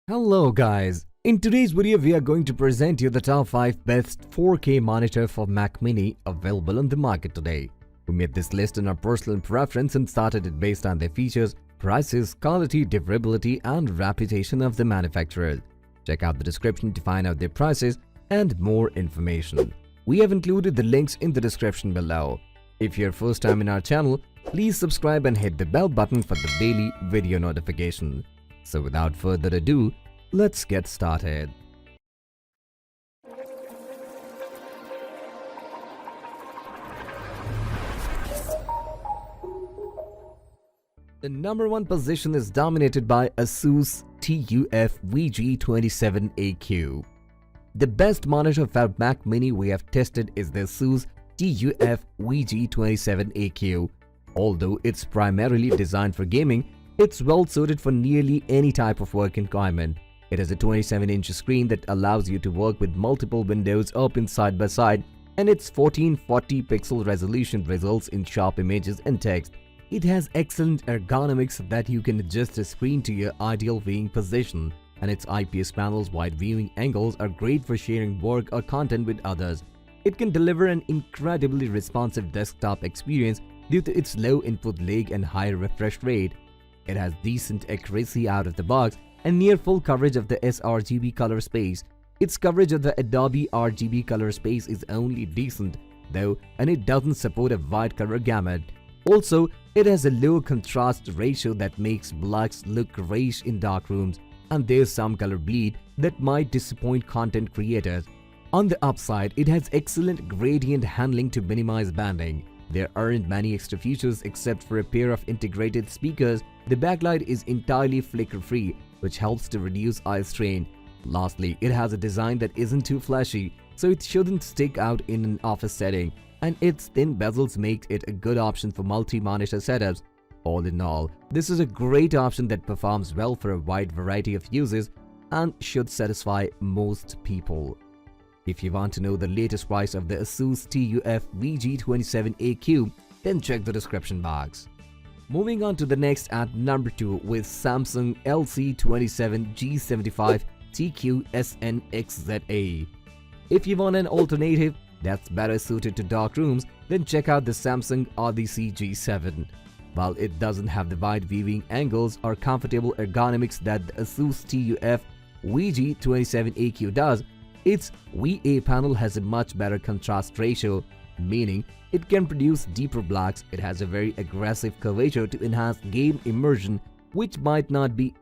Hello guys, in today's video we are going to present you the top 5 best 4K monitor for Mac Mini available on the market today. We made this list on our personal preference and started it based on their features, prices, quality, durability and reputation of the manufacturers. Check out the description to find out their prices and more information. We have included the links in the description below. If you're first time in our channel, please subscribe and hit the bell button for the daily video notification. So without further ado, let's get started. The number one position is dominated by ASUS TUF VG27AQ. The best monitor for Mac Mini we have tested is the ASUS TUF VG27AQ. Although it's primarily designed for gaming, it's well suited for nearly any type of work environment. It has a 27-inch screen that allows you to work with multiple windows open side by side, and its 1440 pixel resolution results in sharp images and text. It has excellent ergonomics that you can adjust the screen to your ideal viewing position, and its IPS panel's wide viewing angles are great for sharing work or content with others. It can deliver an incredibly responsive desktop experience due to its low input lag and high refresh rate. It has decent accuracy out of the box and near full coverage of the sRGB color space. Its coverage of the Adobe RGB color space is only decent, though, and it doesn't support a wide color gamut. Also, it has a low contrast ratio that makes blacks look grayish in dark rooms, and there's some color bleed that might disappoint content creators. On the upside, it has excellent gradient handling to minimize banding. There aren't many extra features except for a pair of integrated speakers. The backlight is entirely flicker-free, which helps to reduce eye strain. Lastly, it has a design that isn't too flashy, so it shouldn't stick out in an office setting, and its thin bezels make it a good option for multi-monitor setups. All in all, this is a great option that performs well for a wide variety of uses and should satisfy most people. If you want to know the latest price of the ASUS TUF VG27AQ, then check the description box. Moving on to the next at number 2 with Samsung LC27G75 TQ-SNXZA. If you want an alternative that's better suited to dark rooms, then check out the Samsung Odyssey G7. While it doesn't have the wide viewing angles or comfortable ergonomics that the ASUS TUF VG27AQ does, its VA panel has a much better contrast ratio, meaning it can produce deeper blacks. It has a very aggressive curvature to enhance game immersion, which might not be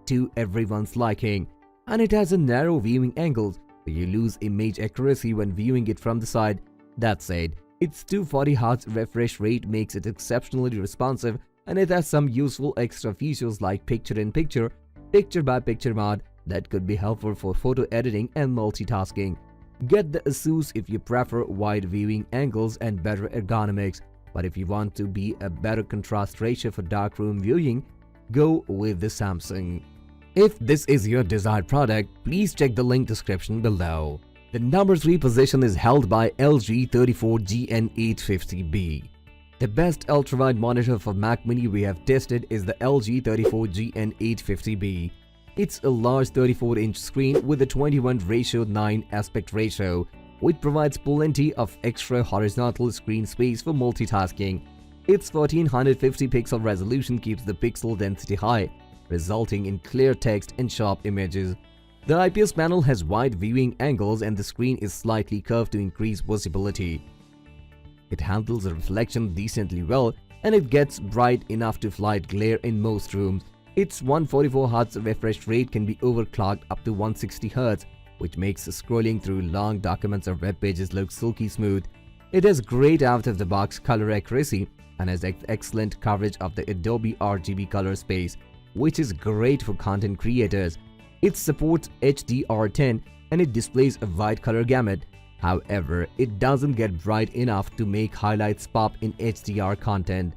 to everyone's liking, and it has a narrow viewing angle, so you lose image accuracy when viewing it from the side. That said, its 240Hz refresh rate makes it exceptionally responsive, and it has some useful extra features like picture-in-picture, picture-by-picture mode that could be helpful for photo editing and multitasking. Get the ASUS if you prefer wide viewing angles and better ergonomics, but if you want to be a better contrast ratio for darkroom viewing, go with the Samsung. If this is your desired product, please check the link description below. The number 3 position is held by LG 34GN850B. The best ultrawide monitor for Mac Mini we have tested is the LG 34GN850B. It's a large 34-inch screen with a 21:9 aspect ratio, which provides plenty of extra horizontal screen space for multitasking. Its 1450 pixel resolution keeps the pixel density high, resulting in clear text and sharp images. The IPS panel has wide viewing angles and the screen is slightly curved to increase visibility. It handles the reflection decently well, and it gets bright enough to fight glare in most rooms. Its 144Hz refresh rate can be overclocked up to 160Hz, which makes scrolling through long documents or web pages look silky smooth. It has great out-of-the-box color accuracy and has excellent coverage of the Adobe RGB color space, which is great for content creators. It supports HDR10 and it displays a wide color gamut. However, it doesn't get bright enough to make highlights pop in HDR content.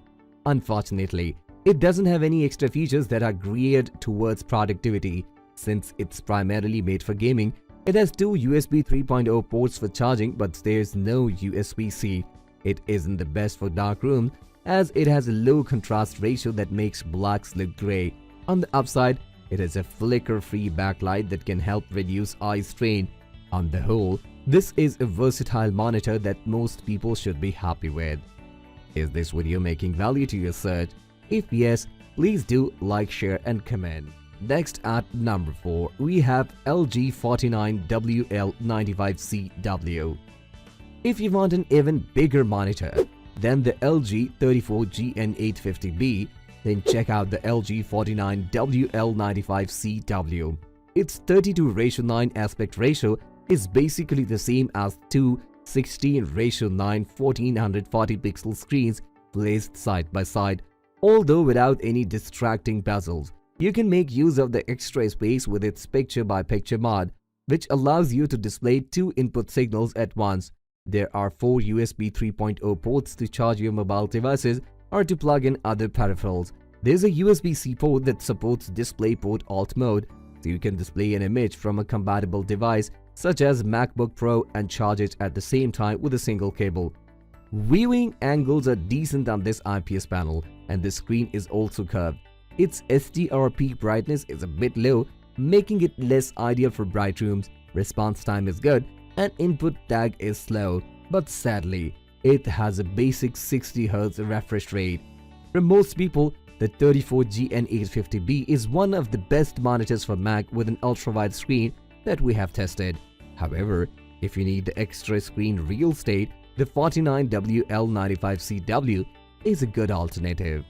Unfortunately, it doesn't have any extra features that are geared towards productivity. Since it's primarily made for gaming, it has 2 USB 3.0 ports for charging, but there's no USB-C. It isn't the best for dark rooms as it has a low contrast ratio that makes blacks look gray. On the upside, It has a flicker-free backlight that can help reduce eye strain. On the whole, this is a versatile monitor that most people should be happy with. Is this video making value to your search? If yes, please do like, share and comment. Next at number 4, we have LG 49WL95CW. If you want an even bigger monitor than the LG 34GN850B, then check out the LG 49WL95CW. Its 32:9 aspect ratio is basically the same as two 16:9 1440 pixel screens placed side by side, although without any distracting bezels. You can make use of the extra space with its picture-by-picture mode, which allows you to display two input signals at once. There are 4 USB 3.0 ports to charge your mobile devices or to plug in other peripherals. There's a USB-C port that supports DisplayPort Alt mode, so you can display an image from a compatible device such as MacBook Pro and charge it at the same time with a single cable. Viewing angles are decent on this IPS panel, and the screen is also curved. Its SDR peak brightness is a bit low, making it less ideal for bright rooms. Response time is good, and input tag is slow, but sadly, it has a basic 60 Hz refresh rate. For most people, the 34GN850B is one of the best monitors for Mac with an ultra-wide screen that we have tested. However, if you need the extra screen real estate, the 49WL95CW is a good alternative.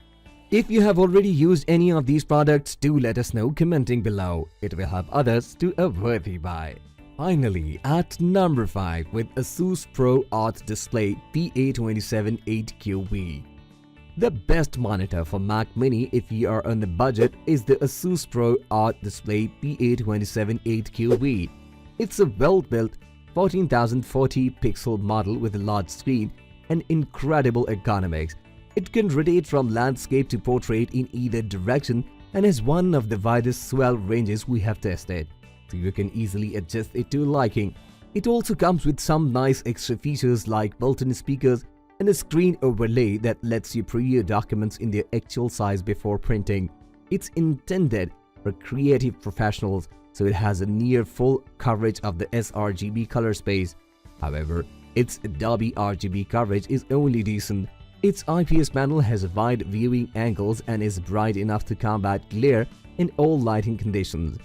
If you have already used any of these products, do let us know commenting below. It will help others to a worthy buy. Finally, at number 5 with ASUS Pro Art Display PA278QB. The best monitor for Mac Mini if you are on the budget is the ASUS Pro Art Display PA278QB. It's a well-built 14,040 pixel model with a large screen and incredible ergonomics. It can rotate from landscape to portrait in either direction and is one of the widest swell ranges we have tested, so you can easily adjust it to your liking. It also comes with some nice extra features like built-in speakers and a screen overlay that lets you preview documents in their actual size before printing. It's intended for creative professionals, so it has a near full coverage of the sRGB color space. However, its Dolby RGB coverage is only decent. Its IPS panel has wide viewing angles and is bright enough to combat glare in all lighting conditions.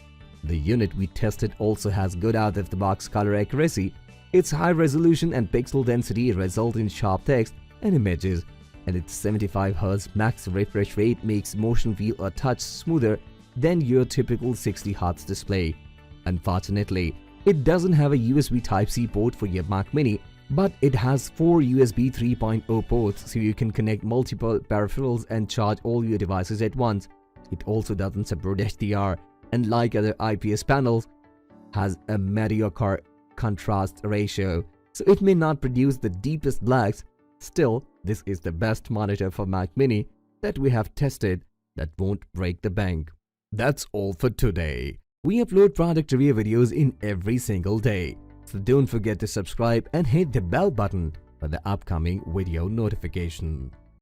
The unit we tested also has good out-of-the-box color accuracy. Its high resolution and pixel density result in sharp text and images, and its 75 Hz max refresh rate makes motion feel a touch smoother than your typical 60 Hz display. Unfortunately, it doesn't have a USB Type-C port for your Mac Mini, but it has 4 USB 3.0 ports, so you can connect multiple peripherals and charge all your devices at once. It also doesn't support HDR, and like other IPS panels, has a mediocre contrast ratio, so it may not produce the deepest blacks. Still, this is the best monitor for Mac Mini that we have tested that won't break the bank. That's all for today. We upload product review videos in every single day, so don't forget to subscribe and hit the bell button for the upcoming video notification.